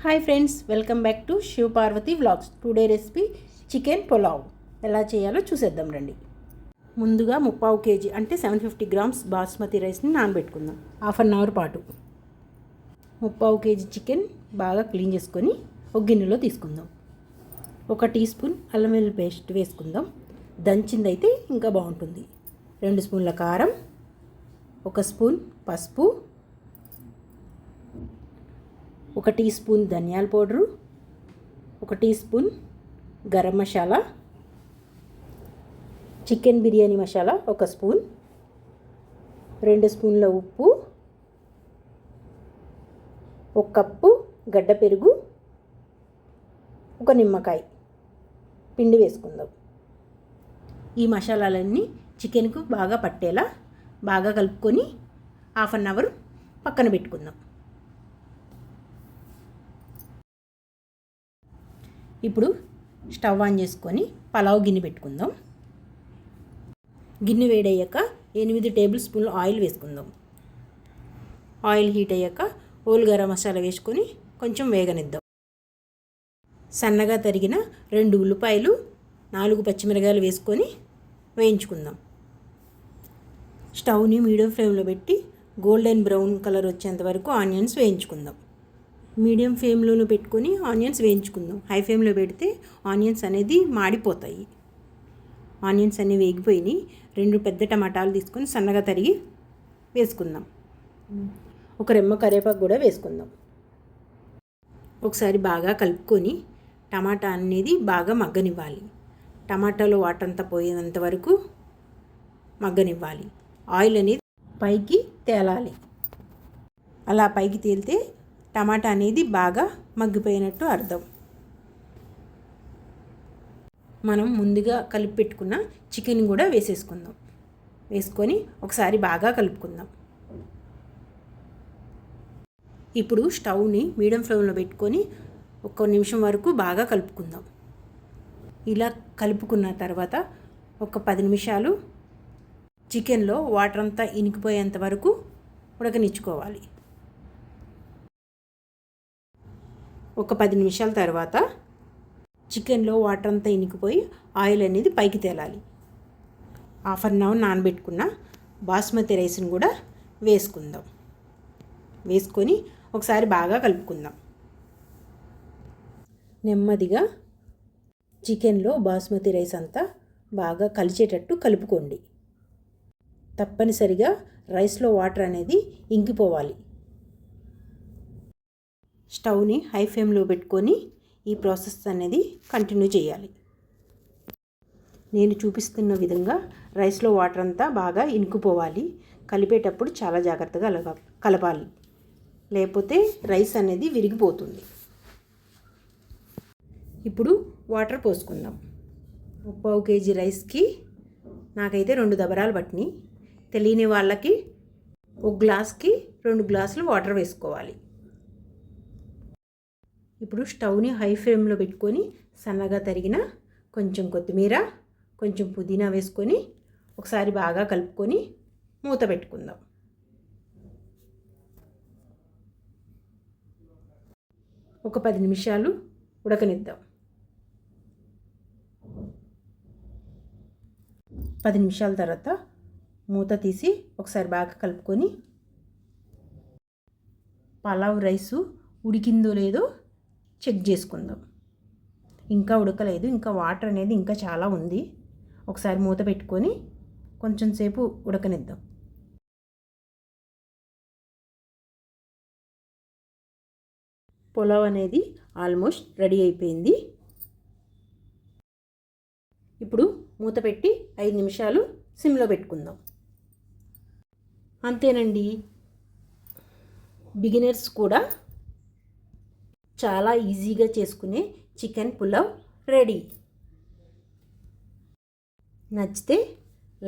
Hi friends, welcome back to Shiva Parvati vlogs. Today recipe chicken pulao. ఎలా చేయాలో చూసేద్దాం రండి. ముందుగా 3/4 kg అంటే 750 grams బాస్మతి రైస్ని నానబెట్టుకుందాం హాఫ్ అన్ అవర్ పాటు. 3/4 kg చికెన్ బాగా క్లీన్ చేసుకొని ఒక గిన్నెలో తీసుకుందాం. 1 టీ స్పూన్ అల్లం వెల్లుల్లి పేస్ట్ వేసుకుందాం. దంచిందైతే ఇంకా బాగుంటుంది. 2 స్పూన్ల కారం, 1 స్పూన్ పసుపు, 1 టీ స్పూన్ ధనియాల powder, 1 teaspoon garam masala, chicken biryani masala 1 spoon, 2 స్పూన్ల ఉప్పు, 1 కప్పు గడ్డ పెరుగు, 1 నిమ్మకాయ పిండి వేసుకుందాం. ఈ మసాలాలన్నీ చికెన్కు బాగా పట్టేలా బాగా కలుపుకొని హాఫ్ అన్ అవర్ పక్కన పెట్టుకుందాం. ఇప్పుడు స్టవ్ ఆన్ చేసుకొని పలావ్ గిన్నె పెట్టుకుందాం. గిన్నె వేడయ్యాక 8 టేబుల్ స్పూన్లు ఆయిల్ వేసుకుందాం. ఆయిల్ హీట్ అయ్యాక హోల్ గరం మసాలా వేసుకొని కొంచెం వేగనిద్దాం. సన్నగా తరిగిన 2 ఉల్లిపాయలు, 4 పచ్చిమిరకాయలు వేసుకొని వేయించుకుందాం. స్టవ్ని మీడియం ఫ్లేమ్లో పెట్టి గోల్డెన్ బ్రౌన్ కలర్ వచ్చేంత వరకు ఆనియన్స్ వేయించుకుందాం. మీడియం ఫ్లేమ్లోనూ పెట్టుకొని ఆనియన్స్ వేయించుకుందాం. హై ఫ్లేమ్లో పెడితే ఆనియన్స్ అనేది మాడిపోతాయి. ఆనియన్స్ అన్నీ వేగిపోయినాయి. 2 పెద్ద టమాటాలు తీసుకొని సన్నగా తరిగి వేసుకుందాం. 1 రెమ్మ కరివేపాకు కూడా వేసుకుందాం. ఒకసారి బాగా కలుపుకొని టమాటా అనేది బాగా మగ్గనివ్వాలి. టమాటాలో వాటర్ అంతా పోయేంత వరకు మగ్గనివ్వాలి. ఆయిల్ అనేది పైకి తేలాలి. అలా పైకి తేలితే టమాటా అనేది బాగా మగ్గిపోయినట్టు అర్థం. మనం ముందుగా కలిపి పెట్టుకున్న చికెన్ కూడా వేసేసుకుందాం. వేసుకొని ఒకసారి బాగా కలుపుకుందాం. ఇప్పుడు స్టవ్ని మీడియం ఫ్లేమ్లో పెట్టుకొని 1 నిమిషం వరకు బాగా కలుపుకుందాం. ఇలా కలుపుకున్న తర్వాత ఒక 10 నిమిషాలు చికెన్లో వాటర్ అంతా ఇనికిపోయేంత వరకు ఉడకనిచ్చుకోవాలి. ఒక 10 నిమిషాల తర్వాత చికెన్లో వాటర్ అంతా ఇనికిపోయి ఆయిల్ అనేది పైకి తేలాలి. హాఫ్ అన్ అవర్ నానబెట్టుకున్న బాస్మతి రైస్ని కూడా వేసుకుందాం. వేసుకొని ఒకసారి బాగా కలుపుకుందాం. నెమ్మదిగా చికెన్లో బాస్మతి రైస్ అంతా బాగా కలిసేటట్టు కలుపుకోండి. తప్పనిసరిగా రైస్లో వాటర్ అనేది ఇంకిపోవాలి. స్టవ్ని హై ఫ్లేమ్లో పెట్టుకొని ఈ ప్రాసెస్ అనేది కంటిన్యూ చేయాలి. నేను చూపిస్తున్న విధంగా రైస్లో వాటర్ అంతా బాగా ఇనుకుపోవాలి. కలిపేటప్పుడు చాలా జాగ్రత్తగా కలపాలి, లేకపోతే రైస్ అనేది విరిగిపోతుంది. ఇప్పుడు వాటర్ పోసుకుందాం. 3/4 kg రైస్కి నాకైతే 2 దబరాలు పట్టినాయి. తెలియని వాళ్ళకి 1 గ్లాస్కి 2 గ్లాసులు వాటర్ వేసుకోవాలి. ఇప్పుడు స్టవ్ని హై ఫ్లేమ్లో పెట్టుకొని సన్నగా తరిగిన కొంచెం కొత్తిమీర, కొంచెం పుదీనా వేసుకొని ఒకసారి బాగా కలుపుకొని మూత పెట్టుకుందాం. ఒక 10 నిమిషాలు ఉడకనిద్దాం. 10 నిమిషాల తర్వాత మూత తీసి ఒకసారి బాగా కలుపుకొని పలావ్ రైసు ఉడికిందో లేదో చెక్ చేసుకుందాం. ఇంకా ఉడకలేదు, ఇంకా వాటర్ అనేది ఇంకా చాలా ఉంది. ఒకసారి మూత పెట్టుకొని కొంచెం సేపు ఉడకనిద్దాం. పులావ్ అనేది ఆల్మోస్ట్ రెడీ అయిపోయింది. ఇప్పుడు మూత పెట్టి 5 నిమిషాలు సిమ్లో పెట్టుకుందాం. అంతేనండి, బిగినర్స్ కూడా చాలా ఈజీగా చేసుకునే చికెన్ పులావ్ రెడీ. నచ్చితే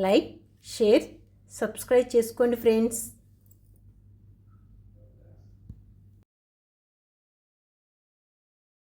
లైక్, షేర్, సబ్స్క్రైబ్ చేసుకోండి ఫ్రెండ్స్.